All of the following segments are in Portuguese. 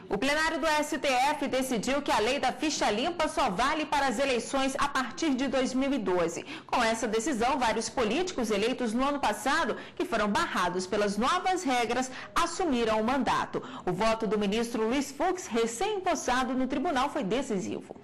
O plenário do STF decidiu que a lei da ficha limpa só vale para as eleições a partir de 2012. Com essa decisão, vários políticos eleitos no ano passado, que foram barrados pelas novas regras, assumiram o mandato. O voto do ministro Luiz Fux, recém-empossado no tribunal, foi decisivo.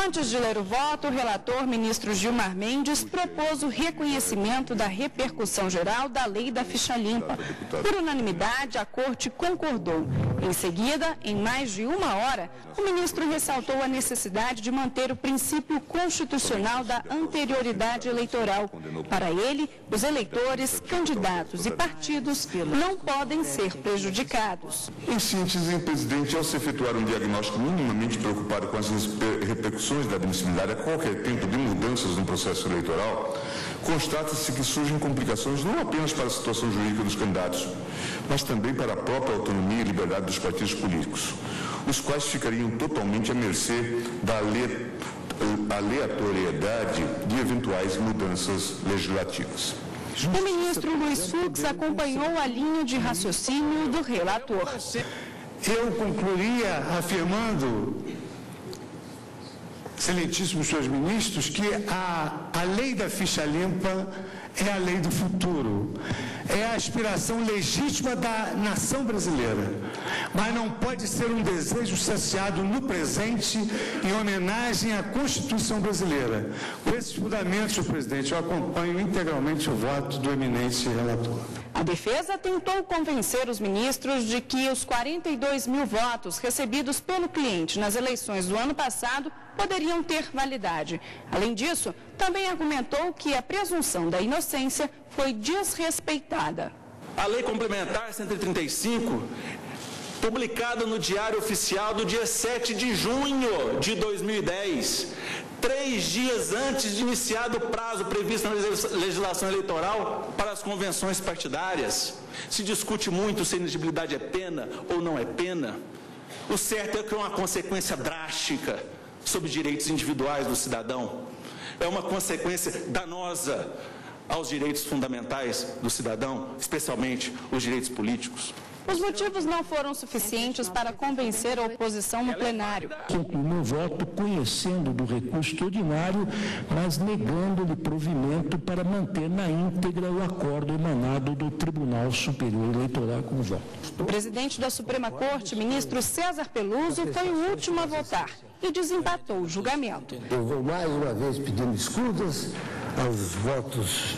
Antes de ler o voto, o relator, ministro Gilmar Mendes, propôs o reconhecimento da repercussão geral da lei da ficha limpa. Por unanimidade, a Corte concordou. Em seguida, em mais de uma hora, o ministro ressaltou a necessidade de manter o princípio constitucional da anterioridade eleitoral. Para ele, os eleitores, candidatos e partidos não podem ser prejudicados. Em síntese, presidente, ao se efetuar um diagnóstico minimamente preocupado com as repercussões da admissibilidade a qualquer tempo de mudanças no processo eleitoral, constata-se que surgem complicações não apenas para a situação jurídica dos candidatos, mas também para a própria autonomia e liberdade dos partidos políticos, os quais ficariam totalmente à mercê da aleatoriedade de eventuais mudanças legislativas. O ministro Luiz Fux acompanhou a linha de raciocínio do relator. Eu concluiria afirmando, excelentíssimos senhores ministros, que a lei da ficha limpa é a lei do futuro, é a aspiração legítima da nação brasileira, mas não pode ser um desejo saciado no presente em homenagem à Constituição brasileira. Com esses fundamentos, senhor presidente, eu acompanho integralmente o voto do eminente relator. A defesa tentou convencer os ministros de que os 42 mil votos recebidos pelo cliente nas eleições do ano passado poderiam ter validade. Além disso, também argumentou que a presunção da inocência foi desrespeitada. A Lei Complementar 135, publicada no Diário Oficial do dia 7 de junho de 2010, 3 dias antes de iniciado o prazo previsto na legislação eleitoral para as convenções partidárias. Se discute muito se a inelegibilidade é pena ou não é pena. O certo é que é uma consequência drástica sobre direitos individuais do cidadão. É uma consequência danosa aos direitos fundamentais do cidadão, especialmente os direitos políticos. Os motivos não foram suficientes para convencer a oposição no plenário. Concluí meu voto conhecendo do recurso extraordinário, mas negando-lhe provimento para manter na íntegra o acordo emanado do Tribunal Superior Eleitoral com o voto. O presidente da Suprema Corte, ministro César Peluso, foi o último a votar e desempatou o julgamento. Eu vou mais uma vez pedindo escutas aos votos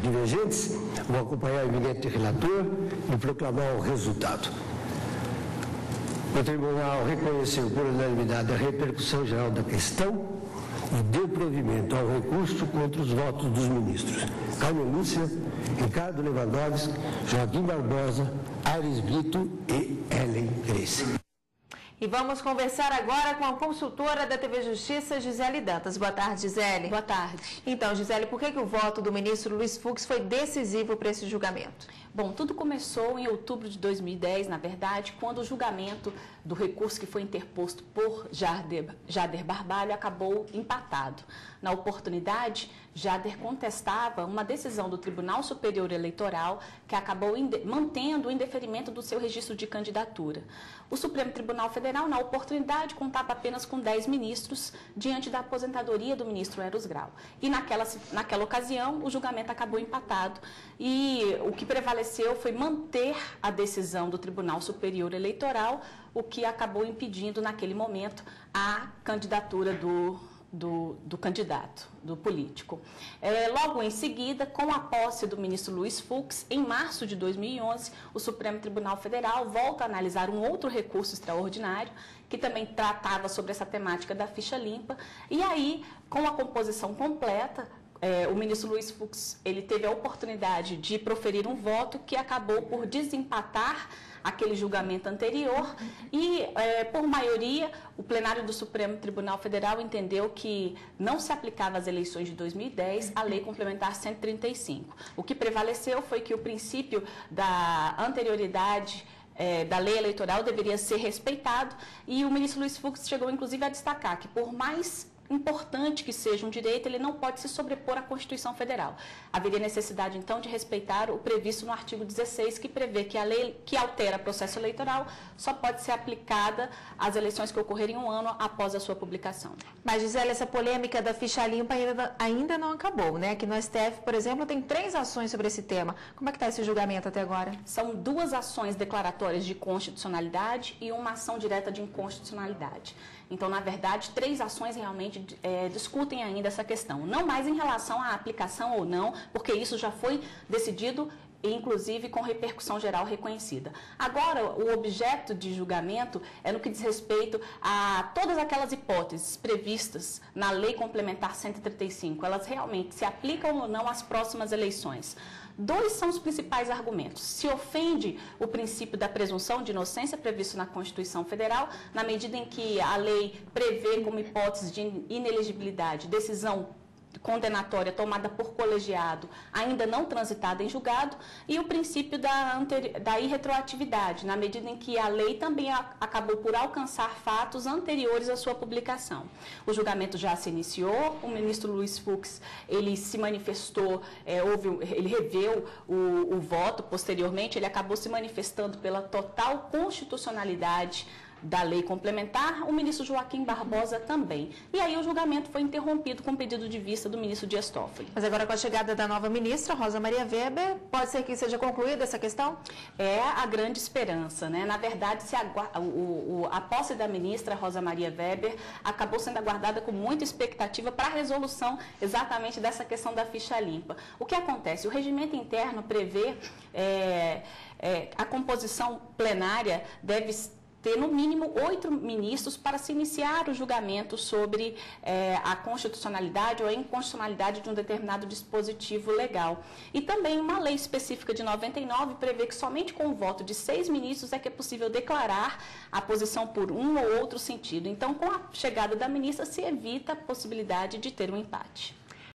divergentes, vou acompanhar o eminente relator e proclamar o resultado. O tribunal reconheceu por unanimidade a repercussão geral da questão e deu provimento ao recurso contra os votos dos ministros Carmen Lúcia, Ricardo Lewandowski, Joaquim Barbosa, Aires Brito e Ellen Grace. E vamos conversar agora com a consultora da TV Justiça, Gisele Dantas. Boa tarde, Gisele. Boa tarde. Então, Gisele, por que o voto do ministro Luiz Fux foi decisivo para esse julgamento? Bom, tudo começou em outubro de 2010, na verdade, quando o julgamento do recurso que foi interposto por Jader Barbalho acabou empatado. Na oportunidade, Jader contestava uma decisão do Tribunal Superior Eleitoral que acabou mantendo o indeferimento do seu registro de candidatura. O Supremo Tribunal Federal, na oportunidade, contava apenas com 10 ministros diante da aposentadoria do ministro Eros Grau. E naquela ocasião, o julgamento acabou empatado e o que prevaleceu foi manter a decisão do Tribunal Superior Eleitoral, o que acabou impedindo, naquele momento, a candidatura do candidato, do político. Logo em seguida, com a posse do ministro Luiz Fux, em março de 2011, o Supremo Tribunal Federal volta a analisar um outro recurso extraordinário, que também tratava sobre essa temática da ficha limpa, e aí, com a composição completa, o ministro Luiz Fux ele teve a oportunidade de proferir um voto que acabou por desempatar aquele julgamento anterior e, por maioria, o plenário do Supremo Tribunal Federal entendeu que não se aplicava às eleições de 2010 a Lei Complementar 135. O que prevaleceu foi que o princípio da anterioridade da lei eleitoral deveria ser respeitado e o ministro Luiz Fux chegou, inclusive, a destacar que, por mais importante que seja um direito, ele não pode se sobrepor à Constituição Federal. Haveria necessidade, então, de respeitar o previsto no artigo 16, que prevê que a lei que altera processo eleitoral só pode ser aplicada às eleições que ocorrerem um ano após a sua publicação. Mas, Gisele, essa polêmica da ficha limpa ainda não acabou, né? Aqui no STF, por exemplo, tem 3 ações sobre esse tema. Como é que está esse julgamento até agora? São 2 ações declaratórias de constitucionalidade e uma ação direta de inconstitucionalidade. Então, na verdade, 3 ações realmente discutem ainda essa questão. Não mais em relação à aplicação ou não, porque isso já foi decidido, inclusive com repercussão geral reconhecida. Agora, o objeto de julgamento é no que diz respeito a todas aquelas hipóteses previstas na Lei Complementar 135. Elas realmente se aplicam ou não às próximas eleições. 2 são os principais argumentos. Se ofende o princípio da presunção de inocência previsto na Constituição Federal, na medida em que a lei prevê como hipótese de inelegibilidade decisão condenatória tomada por colegiado, ainda não transitada em julgado, e o princípio da irretroatividade, na medida em que a lei também acabou por alcançar fatos anteriores à sua publicação. O julgamento já se iniciou, o ministro Luiz Fux, ele se manifestou, ele reveu o voto posteriormente, ele acabou se manifestando pela total constitucionalidade da lei complementar, o ministro Joaquim Barbosa também. E aí o julgamento foi interrompido com pedido de vista do ministro Dias Toffoli. Mas agora com a chegada da nova ministra, Rosa Maria Weber, pode ser que seja concluída essa questão? É a grande esperança, né? Na verdade, a posse da ministra Rosa Maria Weber acabou sendo aguardada com muita expectativa para a resolução exatamente dessa questão da ficha limpa. O que acontece? O regimento interno prevê a composição plenária deve ter no mínimo 8 ministros para se iniciar o julgamento sobre a constitucionalidade ou a inconstitucionalidade de um determinado dispositivo legal. E também uma lei específica de 99 prevê que somente com o voto de 6 ministros é que é possível declarar a posição por um ou outro sentido. Então, com a chegada da ministra, se evita a possibilidade de ter um empate.